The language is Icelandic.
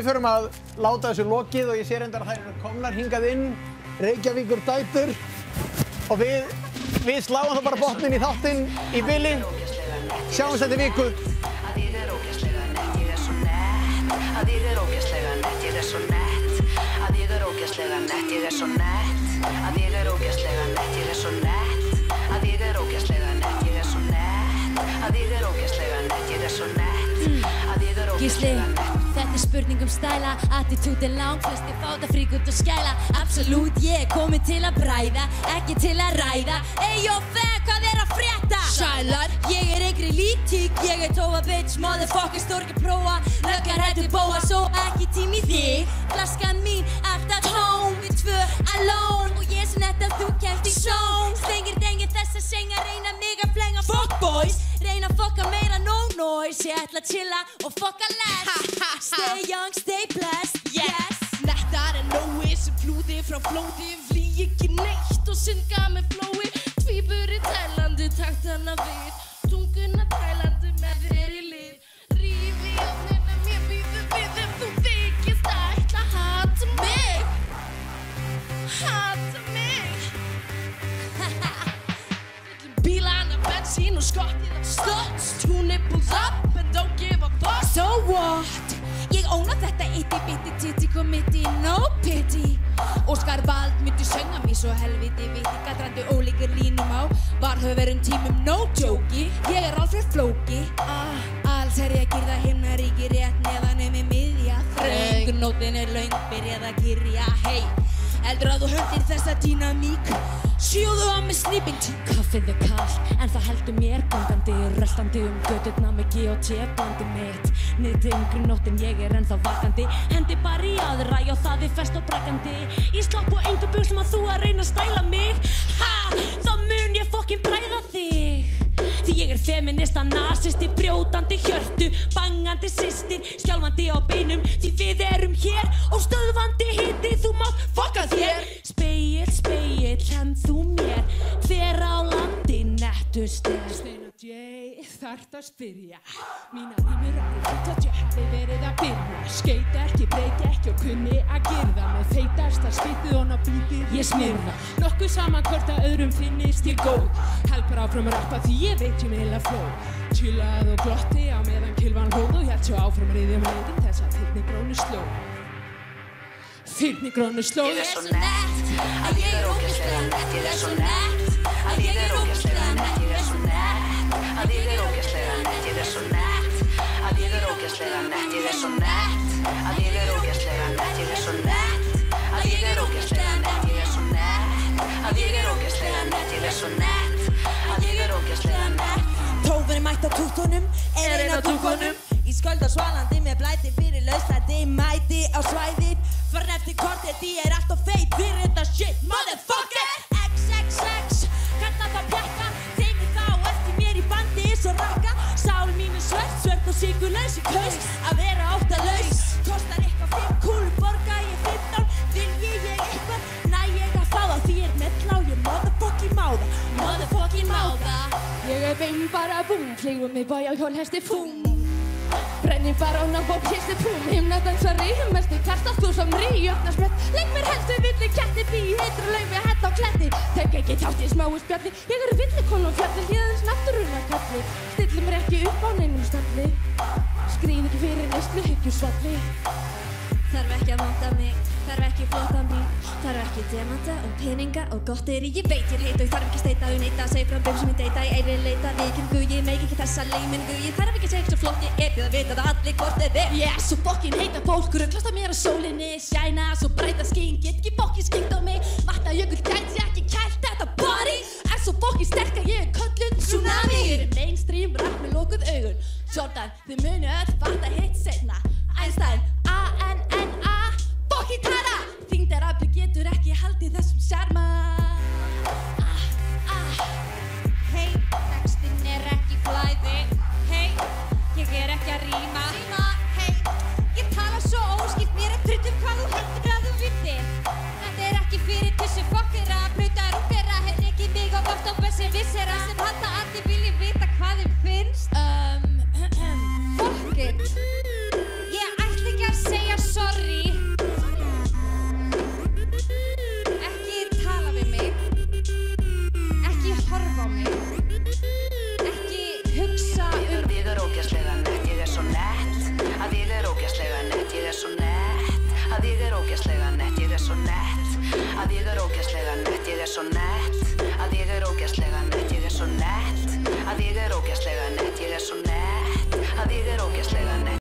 Við förum að láta þessu lokið og ég sé reyndar að þær eru komnar hingað inn, Reykjavíkur dætur og við sláum þá bara botninn í þáttinn í bili. Sjáumst þetta viku. Að ég ógeðslega nett, ég svo nett. Að ég ógeðslega nett, ég svo nett. Að ég ógeðslega nett, ég svo nett. Að ég ógeðslega nett, ég svo nett. Að ég ógeðslega nett, ég svo nett. Að ég ógeðslega nett, ég svo nett. Að ég ógeðslega nett. Þetta spurning stæla, attitúd lang, flesti fáta frík út og skæla. Absolutt, ég komin til að bræða, ekki til að ræða. Eyjó fekk, hvað að frétta? Sælar, ég yngri lítík, ég tóa bitch, motherfucker, stór ekki prófa. Löggar hættu bóa, svo ekki tími þig. Flaskan mín, alltaf tóm, við tvö alone. Og ég snett að þú kemst í sjón. Stengir dengir þess að senga, reyna mig að flenga. Fuck boys, reyna að fokka meira, no noise. Ég ætla að chilla og fokka less. Stay young, stay blessed, yes. Nettar nói sem flúði frá flóði. Flý ekki neitt og synga með flói. Tvíburi tælandi, takt hana við. Tunguna tælandi með þér í lið. Rífi á nefna mér, býðu við ef þú þykist ætla að hata mig. Hata mig. Fyllum bílana, bensín og skottið af sluts. Tune it pulls up and don't give a fuck. So what? Ég óna þetta itti-bitti titti committee, no pity. Óskar Vald myndi sönga mér svo helviti viti. Gadrandi ólíkir línum á varhöfverum tímum, no joke. Ég Alfred Flóki. Alls ég girða himnaríki rétt neðan með miðja þröng. Nótin löng, byrjað að kyrja, hey. Heldur að þú hörðir þessa dýnamík. Sjóðu á mig sleeping tea. Kaffið kalt, en það heldur mér gangandi. Röltandi göturnar með G.O.T. mitt. Niður yngri nóttin, ég ennþá vakandi. Hendi bara í aðra, já það fest og brakandi. Í slopp og engu buxum að þú að reyna að stæla mig. Ha, þá mun ég fokkin bræða þig. Því ég feminista, nasisti, brjótandi hjörtu. Bangandi systir, skjálfandi á beinum. Því við erum hér og stöðvandi hiti. Þú mátt fokka þér. Spegill, spegill, hend þú mér. Hver á landi nettust er? Steina J, þarft að spyrja. Mína rímur hvort að ég hafi verið að byrja. Skeita ekki, breyti ekki og kunni að girða. Með feitasta skeytið og ná bútið ég smyrða. Nokkuð saman hvort að öðrum finnist ég góð. Helpar áfram að rappa því ég veit ég meila fló. Chillað og glotti á meðan kylfan hlóð. Og hélt svo áfram að riðja leiðin þess að þyrnigrónu sló. Þyrnigrónu sló. Ég svo nett, að ég ógeðslega nett, ég svo nett. Að ég ógeðslega nett, ég svo nett. Að ég ógeðslega nett, ég svo nett. Að ég ógeðslega nett, ég svo nett. Að ég ógeðslega nett, ég svo nett. Að ég ógeðslega nett, ég svo nett. Að ég ógeðslega nett, ég svo nett. Að ég ógeðslega nett. Tófurinn mætt á túttunum, ein á túkunum. Í skölda svalandi með blæti fyrir lauslæti. Mæti á svæðið, fyrir eftir kortið. Ég alltof feit fyrir þetta shit, motherfucker. XXX, kannan það pjakka. Tegir þá eftir mér í bandi svo rakka. Sál mín svört, svört og sigurlaus í kaust. Að vera áttalaus, kostar eitthvað 5 kúlur, borga ég 15. Vilji ég eitthvað, næ ég að fá það. Því með lá ég motherfucking máða, motherfucking máða. Ég bein bara búm, flygum mig bæja á hjólhesti fúm. Brennir bara á nátt og pisti púm. Himnadansari, mestu kastast þú som rí. Jöfna sprett, legg mér helstu villi ketti. Bí heitur laug með hett á kletti. Tek ekki þátt í smáu spjalli. Ég villikonu á fjalli, hlýðans náttúrunnar kalli. Stilli mér ekki upp á neinum stalli. Skrýð ekki fyrir neyslu hyggjusvalli. Þarf ekki að monta mig, þarf ekki flota mig. Þarf ekki demanta og peninga og gotteri. Ég veit ég heit og ég þarf ekki steita og neita. Seg frá bum sem ég deita, ég eiri leita. Vikingu, ég meik ekki þessa leimingu. Ég þarf ekki að segja svo flott ég því að vita það allir hvort þið er. Ég svo fokkin heita fólk, ruglast á mér á sólinni. Sjæna, svo breyta skín, get ekki fokkin skýnt á mig. Vatnajökull gæti ekki kælt þetta body. Er svo fokkin sterk að ég kölluð tsunami. Ég mainstream, rapp með lokuð augun. Jordan, þið munu öll fatta hitt seinna. Einstein, A-N-N-A, fokkin tala. Þyngdarafli getur ekki haldið þessum sjarma. Hey, textin ekki flæði. Hey, ég ekki að ríma. Hey, ég tala svo óskýrt, mér drullu hvað þú heldur að þú er svo nett. Að ég er ógeðslega nett, ég er svo nett. Að ég er ógeðslega nett, ég er svo nett. Að ég er ógeðslega nett, ég er svo nett. Að ég er ógeðslega nett, ég er svo nett. Að ég er ógeðslega